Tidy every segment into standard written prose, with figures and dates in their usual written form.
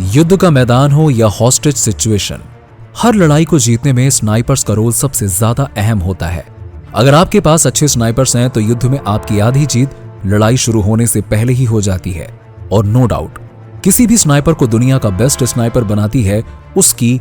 युद्ध का मैदान हो या हॉस्टेज सिचुएशन, हर लड़ाई को जीतने में स्नाइपर्स का रोल सबसे ज्यादा अहम होता है। अगर आपके पास अच्छे स्नाइपर्स हैं तो युद्ध में आपकी आधी जीत लड़ाई शुरू होने से पहले ही हो जाती है। और नो डाउट किसी भी स्नाइपर को दुनिया का बेस्ट स्नाइपर बनाती है उसकी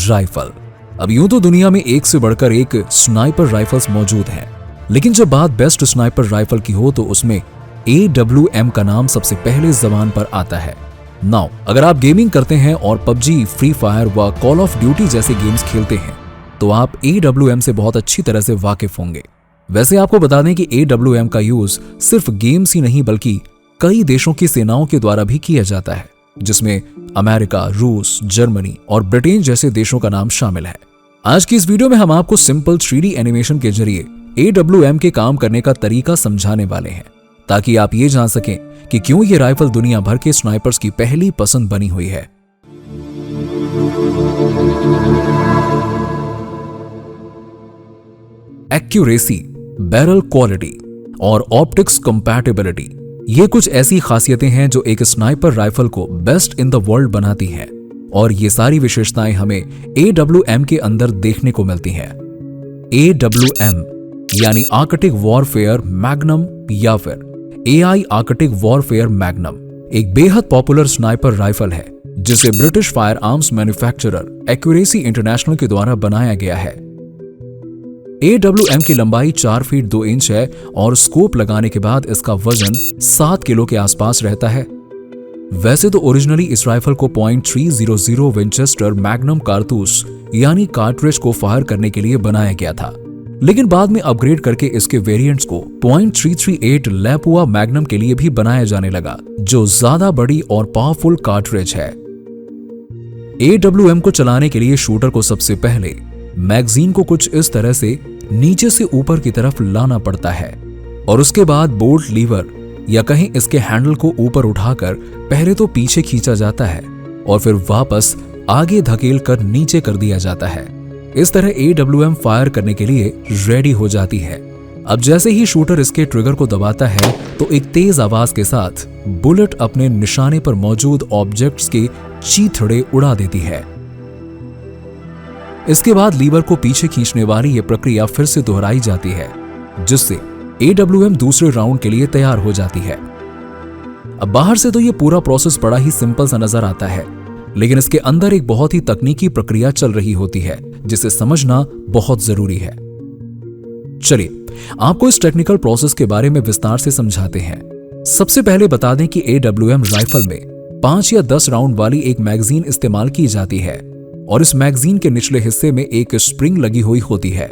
राइफल। अब यूं तो दुनिया में एक से बढ़कर एक स्नाइपर राइफल्स मौजूद हैं, लेकिन जब बात बेस्ट स्नाइपर राइफल की हो तो उसमें AWM का नाम सबसे पहले ज़बान पर आता है। नाउ अगर आप गेमिंग करते हैं और पबजी, फ्री फायर व कॉल ऑफ ड्यूटी जैसे गेम्स खेलते हैं तो आप AWM से बहुत अच्छी तरह से वाकिफ होंगे। वैसे आपको बता दें कि AWM का यूज सिर्फ गेम्स ही नहीं बल्कि कई देशों की सेनाओं के द्वारा भी किया जाता है, जिसमें अमेरिका, रूस, जर्मनी और ब्रिटेन जैसे देशों का नाम शामिल है। आज की इस वीडियो में हम आपको सिंपल 3D एनिमेशन के जरिए AWM के काम करने का तरीका समझाने वाले हैं, ताकि आप ये जान सकें कि क्यों ये राइफल दुनिया भर के स्नाइपर्स की पहली पसंद बनी हुई है। एक्यूरेसी, बैरल क्वालिटी और ऑप्टिक्स कंपैटिबिलिटी, ये कुछ ऐसी खासियतें हैं जो एक स्नाइपर राइफल को बेस्ट इन द वर्ल्ड बनाती हैं, और ये सारी विशेषताएं हमें AWM के अंदर देखने को मिलती हैं। AWM यानी आर्कटिक वॉरफेयर मैग्नम या फिर AI आर्कटिक वॉरफेयर मैग्नम एक बेहद पॉपुलर स्नाइपर राइफल है जिसे British fire arms manufacturer accuracy international के द्वारा बनाया गया है। AWM की लंबाई 4 फीट 2 इंच है और स्कोप लगाने के बाद इसका वजन 7 किलो के आसपास रहता है। वैसे तो ओरिजिनली इस राइफल को .300 विंचेस्टर मैग्नम कारतूस यानी कार्ट्रिज को फायर करने के लिए बनाया गया था, लेकिन बाद में अपग्रेड करके इसके वेरिएंट्स को .338 लैपुआ मैग्नम के लिए भी बनाया जाने लगा, जो ज्यादा बड़ी और पावरफुल कार्ट्रिज है। AWM को चलाने के लिए शूटर को सबसे पहले मैगजीन को कुछ इस तरह से नीचे से ऊपर की तरफ लाना पड़ता है और उसके बाद बोल्ट लीवर या कहीं इसके हैंडल को ऊपर उठाकर पहले तो पीछे खींचा जाता है और फिर वापस आगे धकेल कर नीचे कर दिया जाता है। इस तरह AWM फायर करने के लिए रेडी हो जाती है। अब जैसे ही शूटर इसके ट्रिगर को दबाता है तो एक तेज आवाज के साथ बुलेट अपने निशाने पर मौजूद ऑब्जेक्ट्स के चीथड़े उड़ा देती है। इसके बाद लीवर को पीछे खींचने वाली यह प्रक्रिया फिर से दोहराई जाती है, जिससे AWM दूसरे राउंड के लिए तैयार हो जाती है। अब बाहर से तो यह पूरा प्रोसेस बड़ा ही सिंपल सा नजर आता है, लेकिन इसके अंदर एक बहुत ही तकनीकी प्रक्रिया चल रही होती है जिसे समझना बहुत जरूरी है। चलिए आपको इस टेक्निकल प्रोसेस के बारे में विस्तार से समझाते हैं। सबसे पहले बता दें कि AWM राइफल में 5 या 10 राउंड वाली एक मैगजीन इस्तेमाल की जाती है और इस मैगजीन के निचले हिस्से में एक स्प्रिंग लगी हुई होती है।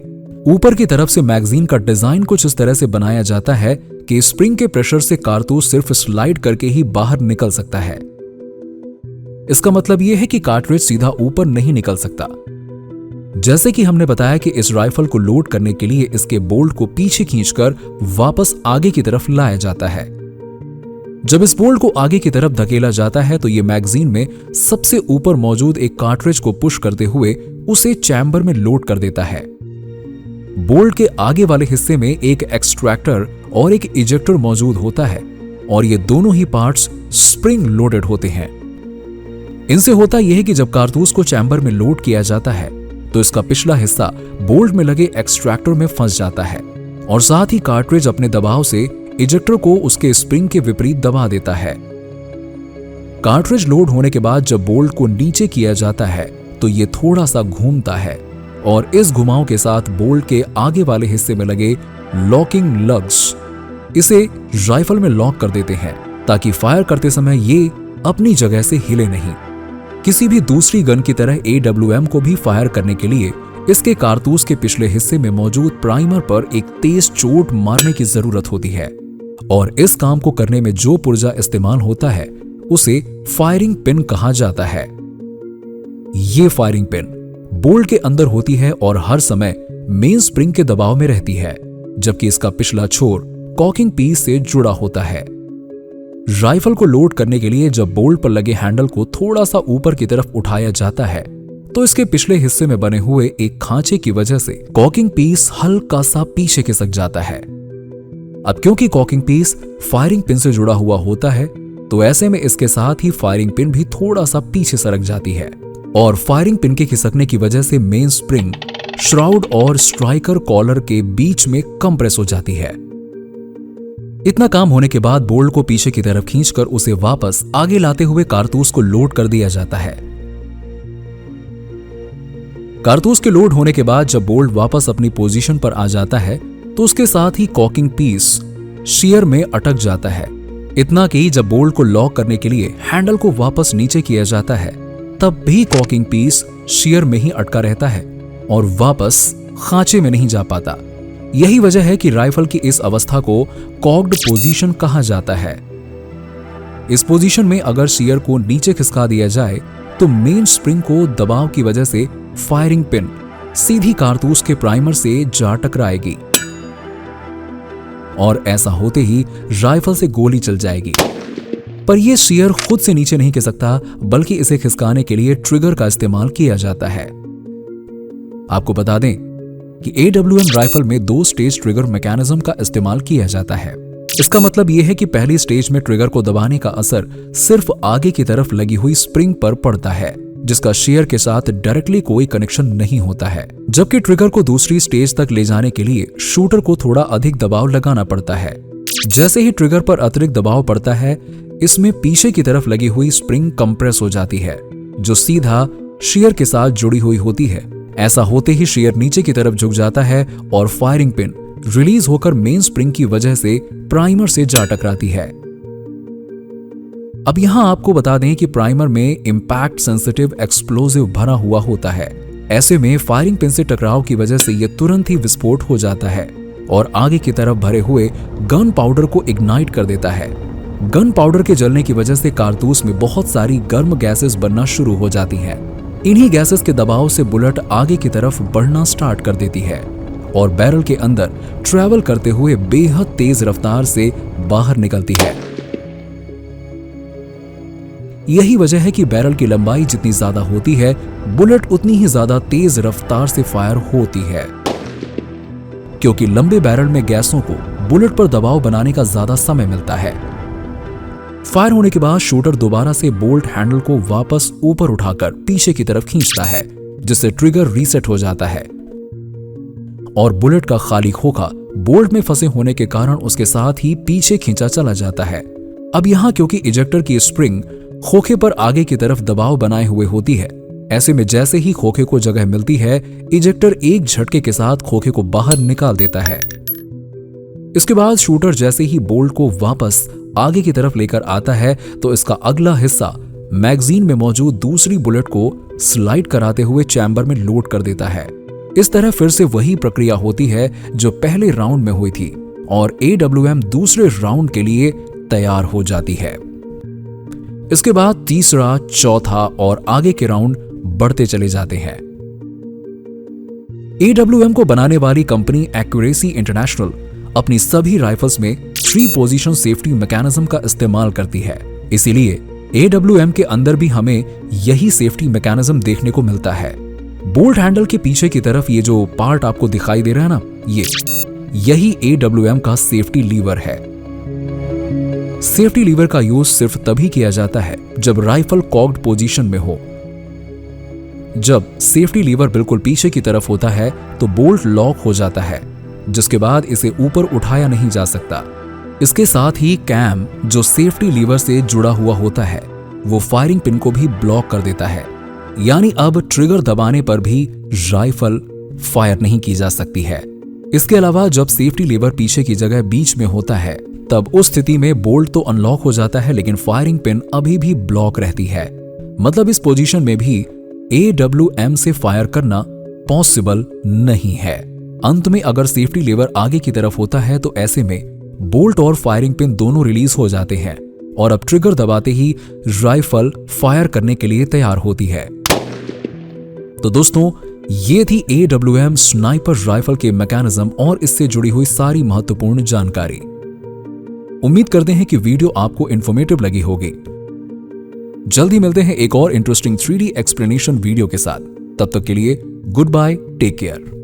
ऊपर की तरफ से मैगजीन का डिजाइन कुछ इस तरह से बनाया जाता है कि स्प्रिंग के प्रेशर से कारतूस सिर्फ स्लाइड करके ही बाहर निकल सकता है। इसका मतलब यह है कि कार्ट्रिज सीधा ऊपर नहीं निकल सकता। जैसे कि हमने बताया कि इस राइफल को लोड करने के लिए इसके बोल्ट को पीछे खींचकर वापस आगे की तरफ लाया जाता है। जब इस बोल्ट को आगे की तरफ धकेला जाता है तो यह मैगजीन में सबसे ऊपर मौजूद एक कार्ट्रिज को पुश करते हुए उसे चैम्बर में लोड कर देता है। बोल्ट के आगे वाले हिस्से में एक एक्सट्रैक्टर और एक इजेक्टर मौजूद होता है और ये दोनों ही पार्ट्स स्प्रिंग लोडेड होते हैं। इनसे होता यह है कि जब कारतूस को चैम्बर में लोड किया जाता है तो इसका पिछला हिस्सा बोल्ट में लगे एक्सट्रैक्टर में फंस जाता है और साथ ही कार्ट्रिज अपने दबाव से इजेक्टर को उसके स्प्रिंग के विपरीत दबा देता है। कार्ट्रिज लोड होने के बाद जब बोल्ट को नीचे किया जाता है तो यह थोड़ा सा घूमता है और इस घुमाव के साथ बोल्ट के आगे वाले हिस्से में लगे लॉकिंग लग्स इसे राइफल में लॉक कर देते हैं ताकि फायर करते समय ये अपनी जगह से हिले नहीं। किसी भी दूसरी गन की तरह AWM को भी फायर करने के लिए इसके कारतूस के पिछले हिस्से में मौजूद प्राइमर पर एक तेज चोट मारने की जरूरत होती है और इस काम को करने में जो पुर्जा इस्तेमाल होता है उसे फायरिंग पिन कहा जाता है। ये फायरिंग पिन बोल्ट के अंदर होती है और हर समय मेन स्प्रिंग के दबाव में रहती है, जबकि इसका पिछला छोर कॉकिंग पीस से जुड़ा होता है। राइफल को लोड करने के लिए जब बोल्ट पर लगे हैंडल को थोड़ा सा ऊपर की तरफ उठाया जाता है तो इसके पिछले हिस्से में बने हुए एक खांचे की वजह से कॉकिंग पीस हल्का सा पीछे खिसक जाता है। अब क्योंकि कॉकिंग पीस फायरिंग पिन से जुड़ा हुआ होता है तो ऐसे में इसके साथ ही फायरिंग पिन भी थोड़ा सा पीछे सरक जाती है और फायरिंग पिन के खिसकने की वजह से मेन स्प्रिंग श्राउड और स्ट्राइकर कॉलर के बीच में कंप्रेस हो जाती है। इतना काम होने के बाद बोल्ट को पीछे की तरफ खींचकर उसे वापस आगे लाते हुए कारतूस को लोड कर दिया जाता है। कारतूस के लोड होने के बाद जब बोल्ट वापस अपनी पोजीशन पर आ जाता है तो उसके साथ ही कॉकिंग पीस शीयर में अटक जाता है। इतना कि जब बोल्ट को लॉक करने के लिए हैंडल को वापस नीचे किया जाता है तब भी कॉकिंग पीस शीयर में ही अटका रहता है और वापस खांचे में नहीं जा पाता। यही वजह है कि राइफल की इस अवस्था को कॉक्ड पोजीशन कहा जाता है। इस पोजीशन में अगर शीयर को नीचे खिसका दिया जाए तो मेन स्प्रिंग को दबाव की वजह से फायरिंग पिन सीधी कारतूस के प्राइमर से जा टकराएगी और ऐसा होते ही राइफल से गोली चल जाएगी। पर यह शीयर खुद से नीचे नहीं खिसकता बल्कि इसे खिसकाने के लिए ट्रिगर का इस्तेमाल किया जाता है। आपको बता दें कि AWM राइफल में 2 स्टेज ट्रिगर मैकेनिज्म का इस्तेमाल किया जाता है। इसका मतलब यह है कि पहली स्टेज में ट्रिगर को दबाने का असर सिर्फ आगे की तरफ लगी हुई स्प्रिंग पर पड़ता है जिसका शीयर के साथ डायरेक्टली कोई कनेक्शन नहीं होता है, जबकि ट्रिगर को दूसरी स्टेज तक ले जाने के लिए शूटर को थोड़ा अधिक दबाव लगाना पड़ता है। जैसे ही ट्रिगर पर अतिरिक्त दबाव पड़ता है इसमें पीछे की तरफ लगी हुई स्प्रिंग कंप्रेस हो जाती है जो सीधा शीयर के साथ जुड़ी हुई होती है। ऐसा होते ही शीयर नीचे की तरफ झुक जाता है और फायरिंग पिन रिलीज होकर मेन स्प्रिंग की वजह से प्राइमर से जा टकराती है। अब यहां आपको बता दें कि प्राइमर में इंपैक्ट सेंसिटिव एक्सप्लोजिव भरा हुआ होता है। ऐसे में फायरिंग पिन से टकराव की वजह से यह तुरंत ही विस्फोट हो जाता है और आगे की तरफ भरे हुए गन पाउडर को इग्नाइट कर देता है। गन पाउडर के जलने की वजह से कारतूस में बहुत सारी गर्म गैसेस बनना शुरू हो जाती हैं। इन्हीं गैसेस के दबाव से बुलेट आगे की तरफ बढ़ना स्टार्ट कर देती है और बैरल के अंदर ट्रैवल करते हुए बेहद तेज रफ्तार से बाहर निकलती है। यही वजह है कि बैरल की लंबाई जितनी ज्यादा होती है बुलेट उतनी ही ज्यादा तेज रफ्तार से फायर होती है, क्योंकि लंबे बैरल में गैसों को बुलेट पर दबाव बनाने का ज्यादा समय मिलता है। फायर होने के बाद शूटर दोबारा से बोल्ट हैंडल को वापस ऊपर उठाकर पीछे की तरफ खींचता है जिससे ट्रिगर रीसेट हो जाता है और बुलेट का खाली खोखा बोल्ट में फंसे होने के कारण उसके साथ ही पीछे खींचा चला जाता है। अब यहां क्योंकि इजेक्टर की स्प्रिंग खोखे पर आगे की तरफ दबाव बनाए हुए होती है, ऐसे में जैसे ही खोखे को जगह मिलती है इजेक्टर एक झटके के साथ खोखे को बाहर निकाल देता है। इसके बाद शूटर जैसे ही बोल्ट को वापस आगे की तरफ लेकर आता है तो इसका अगला हिस्सा मैगजीन में मौजूद दूसरी बुलेट को स्लाइड कराते हुए चैम्बर में लोड कर देता है। इस तरह फिर से वही प्रक्रिया होती है जो पहले राउंड में हुई थी और AWM दूसरे राउंड के लिए तैयार हो जाती है। इसके बाद तीसरा, चौथा और आगे के राउंड बढ़ते चले जाते हैं। AWM को बनाने वाली कंपनी एक्यूरेसी इंटरनेशनल अपनी सभी राइफल्स में 3 पोजीशन सेफ्टी मैकेनिज्म का इस्तेमाल करती है। इसीलिए AWM के अंदर भी हमें यही सेफ्टी मैकेनिज्म देखने को मिलता है। बोल्ट हैंडल के पीछे की तरफ ये जो पार्ट आपको दिखाई दे रहा है ना, यही AWM का सेफ्टी लीवर है। सेफ्टी लीवर का यूज सिर्फ तभी किया जाता है जब राइफल कॉक्ड पोजीशन में हो। जब सेफ्टी लीवर बिल्कुल पीछे की तरफ होता है तो बोल्ट लॉक हो जाता है, जिसके बाद इसे ऊपर उठाया नहीं जा सकता। इसके साथ ही कैम जो सेफ्टी लीवर से जुड़ा हुआ होता है वो फायरिंग पिन को भी ब्लॉक कर देता है, यानी अब ट्रिगर दबाने पर भी राइफल फायर नहीं की जा सकती है। इसके अलावा जब सेफ्टी लीवर पीछे की जगह बीच में होता है तब उस स्थिति में बोल्ट तो अनलॉक हो जाता है लेकिन फायरिंग पिन अभी भी ब्लॉक रहती है। मतलब इस पोजीशन में भी AWM से फायर करना पॉसिबल नहीं है। अंत में अगर सेफ्टी लीवर आगे की तरफ होता है तो ऐसे में बोल्ट और फायरिंग पिन दोनों रिलीज हो जाते हैं और अब ट्रिगर दबाते ही राइफल फायर करने के लिए तैयार होती है। तो दोस्तों, ये थी AWM स्नाइपर राइफल के मैकेनिज्म और इससे जुड़ी हुई सारी महत्वपूर्ण जानकारी। उम्मीद करते हैं कि वीडियो आपको इंफॉर्मेटिव लगी होगी। जल्दी मिलते हैं एक और इंटरेस्टिंग 3D एक्सप्लेनेशन वीडियो के साथ। तब तक के लिए गुड बाय, टेक केयर।